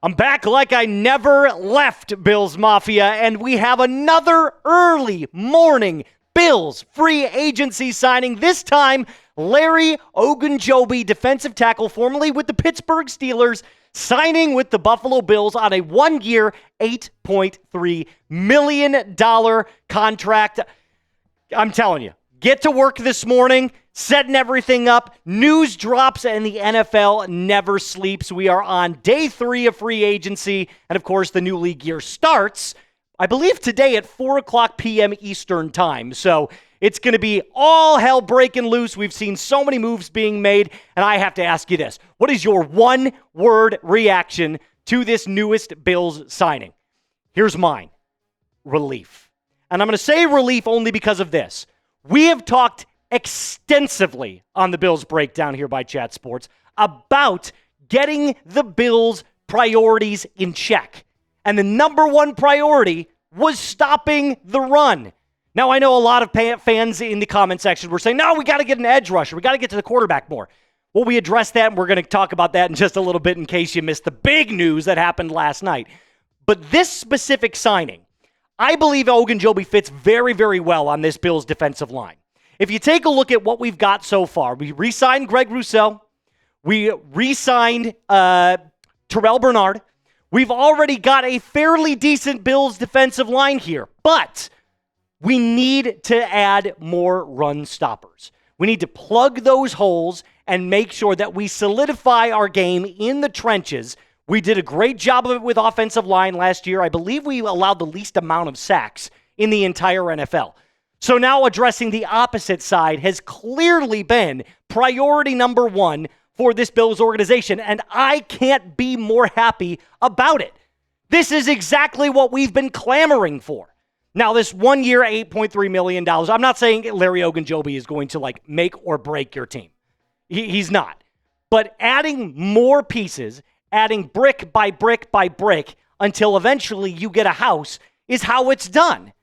I'm back like I never left, Bills Mafia, and we have another early morning Bills free agency signing. This time, Larry Ogunjobi, defensive tackle, formerly with the Pittsburgh Steelers, signing with the Buffalo Bills on a one-year, $8.3 million contract. I'm telling you, get to work this morning, setting everything up. News drops and the NFL never sleeps. We are on day 3 of free agency. And of course, the new league year starts, I believe, today at 4 o'clock p.m. Eastern time. So it's going to be all hell breaking loose. We've seen so many moves being made. And I have to ask you this. What is your one-word reaction to this newest Bills signing? Here's mine. Relief. And I'm going to say relief only because of this. We have talked extensively on the Bills Breakdown here by Chat Sports about getting the Bills' priorities in check. And the number one priority was stopping the run. Now, I know a lot of fans in the comment section were saying, no, we got to get an edge rusher. We got to get to the quarterback more. Well, we addressed that, and we're going to talk about that in just a little bit in case you missed the big news that happened last night. But this specific signing, I believe Ogunjobi fits very, very well on this Bills defensive line. If you take a look at what we've got so far, we re-signed Greg Rousseau. We re-signed Terrell Bernard. We've already got a fairly decent Bills defensive line here, but we need to add more run stoppers. We need to plug those holes and make sure that we solidify our game in the trenches. We did a great job of it with offensive line last year. I believe we allowed the least amount of sacks in the entire NFL. So now addressing the opposite side has clearly been priority number one for this Bills organization, and I can't be more happy about it. This is exactly what we've been clamoring for. Now, this 1 year, $8.3 million, I'm not saying Larry Ogunjobi is going to make or break your team. He's not. But adding more pieces, adding brick by brick by brick until eventually you get a house is how it's done.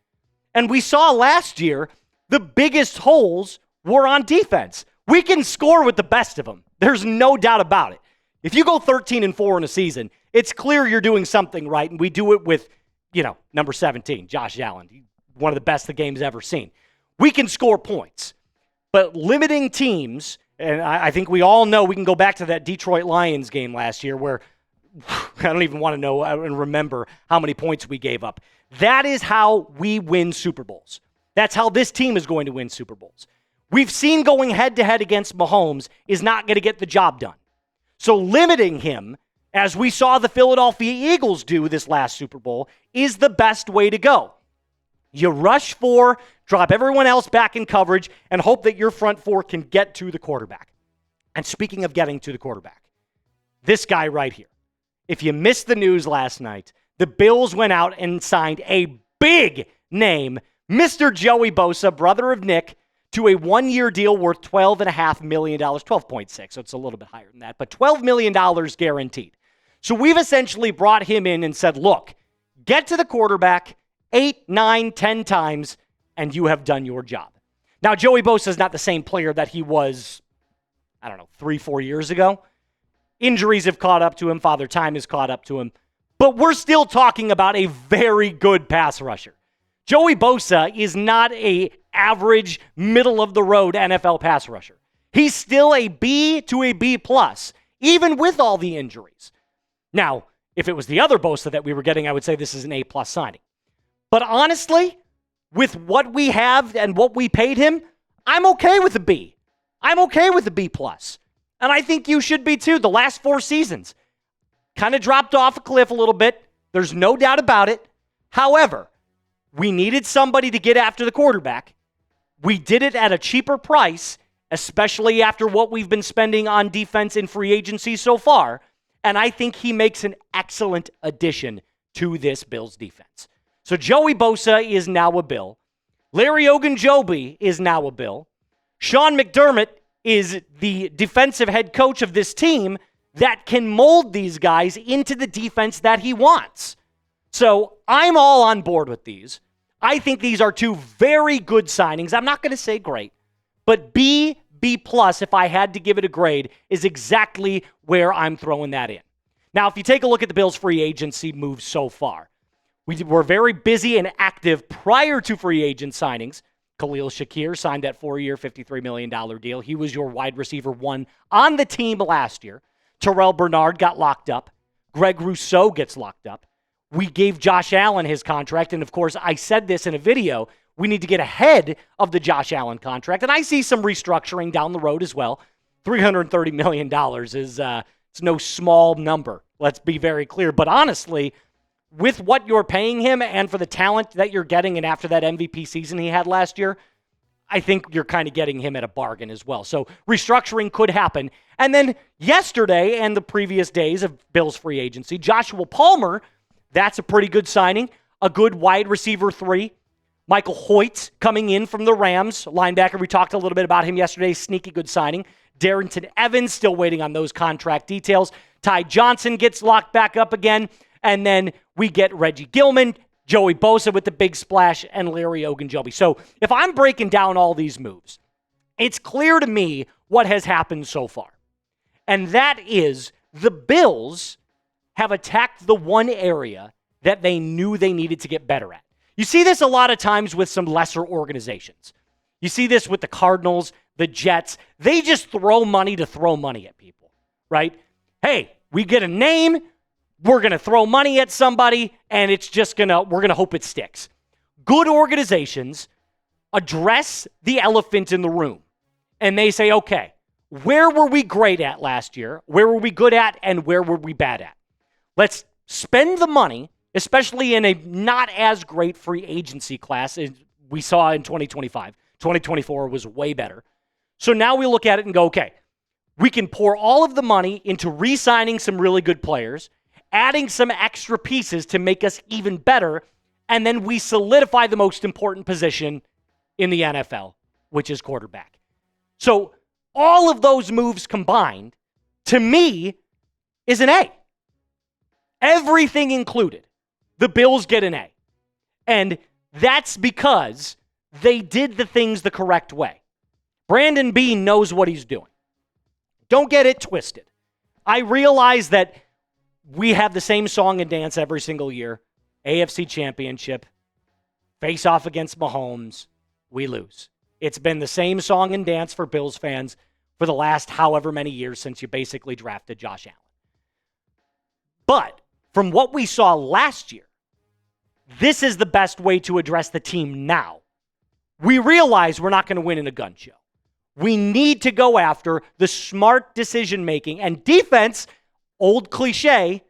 And we saw last year the biggest holes were on defense. We can score with the best of them. There's no doubt about it. If you go 13-4 in a season, it's clear you're doing something right, and we do it with, number 17, Josh Allen, one of the best the game's ever seen. We can score points, but limiting teams, and I think we all know, we can go back to that Detroit Lions game last year where I don't even want to know and remember how many points we gave up. That is how we win Super Bowls. That's how this team is going to win Super Bowls. We've seen going head-to-head against Mahomes is not going to get the job done. So limiting him, as we saw the Philadelphia Eagles do this last Super Bowl, is the best way to go. You rush 4, drop everyone else back in coverage, and hope that your front 4 can get to the quarterback. And speaking of getting to the quarterback, this guy right here. If you missed the news last night, the Bills went out and signed a big name, Mr. Joey Bosa, brother of Nick, to a 1-year deal worth $12.5 million, 12.6, so it's a little bit higher than that, but $12 million guaranteed. So we've essentially brought him in and said, look, get to the quarterback 8, 9, 10 times, and you have done your job. Now, Joey Bosa is not the same player that he was, 3-4 years ago. Injuries have caught up to him. Father Time has caught up to him. But we're still talking about a very good pass rusher. Joey Bosa is not a average, middle-of-the-road NFL pass rusher. He's still a B to a B+, even with all the injuries. Now, if it was the other Bosa that we were getting, I would say this is an A+ signing. But honestly, with what we have and what we paid him, I'm okay with a B. I'm okay with a B+. And I think you should be too. The last 4 seasons kind of dropped off a cliff a little bit. There's no doubt about it. However, we needed somebody to get after the quarterback. We did it at a cheaper price, especially after what we've been spending on defense in free agency so far. And I think he makes an excellent addition to this Bills defense. So Joey Bosa is now a Bill. Larry Ogunjobi is now a Bill. Sean McDermott is the defensive head coach of this team that can mold these guys into the defense that he wants. So I'm all on board with these. I think these are 2 very good signings. I'm not going to say great, but B, B+, if I had to give it a grade, is exactly where I'm throwing that in. Now, if you take a look at the Bills' free agency moves so far, we were very busy and active prior to free agent signings. Khalil Shakir signed that 4-year, $53 million deal. He was your wide receiver one on the team last year. Terrell Bernard got locked up. Greg Rousseau gets locked up. We gave Josh Allen his contract, and of course, I said this in a video, we need to get ahead of the Josh Allen contract, and I see some restructuring down the road as well. $330 million is it's no small number, let's be very clear. But honestly, with what you're paying him and for the talent that you're getting, and after that MVP season he had last year, I think you're kind of getting him at a bargain as well. So restructuring could happen. And then yesterday and the previous days of Bills free agency, Joshua Palmer, that's a pretty good signing. A good wide receiver 3. Michael Hoyt coming in from the Rams, linebacker. We talked a little bit about him yesterday. Sneaky good signing. Darrington Evans still waiting on those contract details. Ty Johnson gets locked back up again. And then we get Reggie Gilman, Joey Bosa with the big splash, and Larry Ogunjobi. So if I'm breaking down all these moves, it's clear to me what has happened so far. And that is the Bills have attacked the one area that they knew they needed to get better at. You see this a lot of times with some lesser organizations. You see this with the Cardinals, the Jets. They just throw money to throw money at people, right? Hey, we get a name, we're going to throw money at somebody, and it's just we're going to hope it sticks. Good organizations address the elephant in the room, and they say, okay, where were we great at last year? Where were we good at, and where were we bad at? Let's spend the money, especially in a not as great free agency class as we saw in 2025. 2024 was way better. So now we look at it and go, okay, we can pour all of the money into re-signing some really good players, adding some extra pieces to make us even better, and then we solidify the most important position in the NFL, which is quarterback. So all of those moves combined, to me, is an A. Everything included. The Bills get an A. And that's because they did the things the correct way. Brandon Beane knows what he's doing. Don't get it twisted. I realize that we have the same song and dance every single year. AFC Championship. Face off against Mahomes. We lose. It's been the same song and dance for Bills fans for the last however many years since you basically drafted Josh Allen. But from what we saw last year, this is the best way to address the team now. We realize we're not going to win in a gun show. We need to go after the smart decision-making, and defense, old cliche,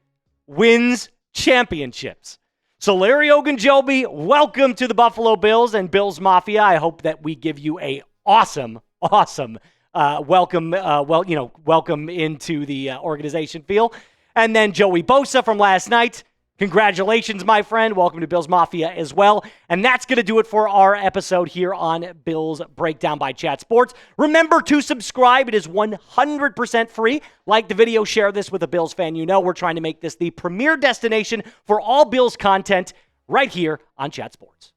wins championships. So Larry Ogunjobi, welcome to the Buffalo Bills and Bills Mafia. I hope that we give you a awesome welcome into the organization feel. And then Joey Bosa from last night. Congratulations, my friend. Welcome to Bills Mafia as well. And that's going to do it for our episode here on Bills Breakdown by Chat Sports. Remember to subscribe. It is 100% free. Like the video, share this with a Bills fan you know. We're trying to make this the premier destination for all Bills content right here on Chat Sports.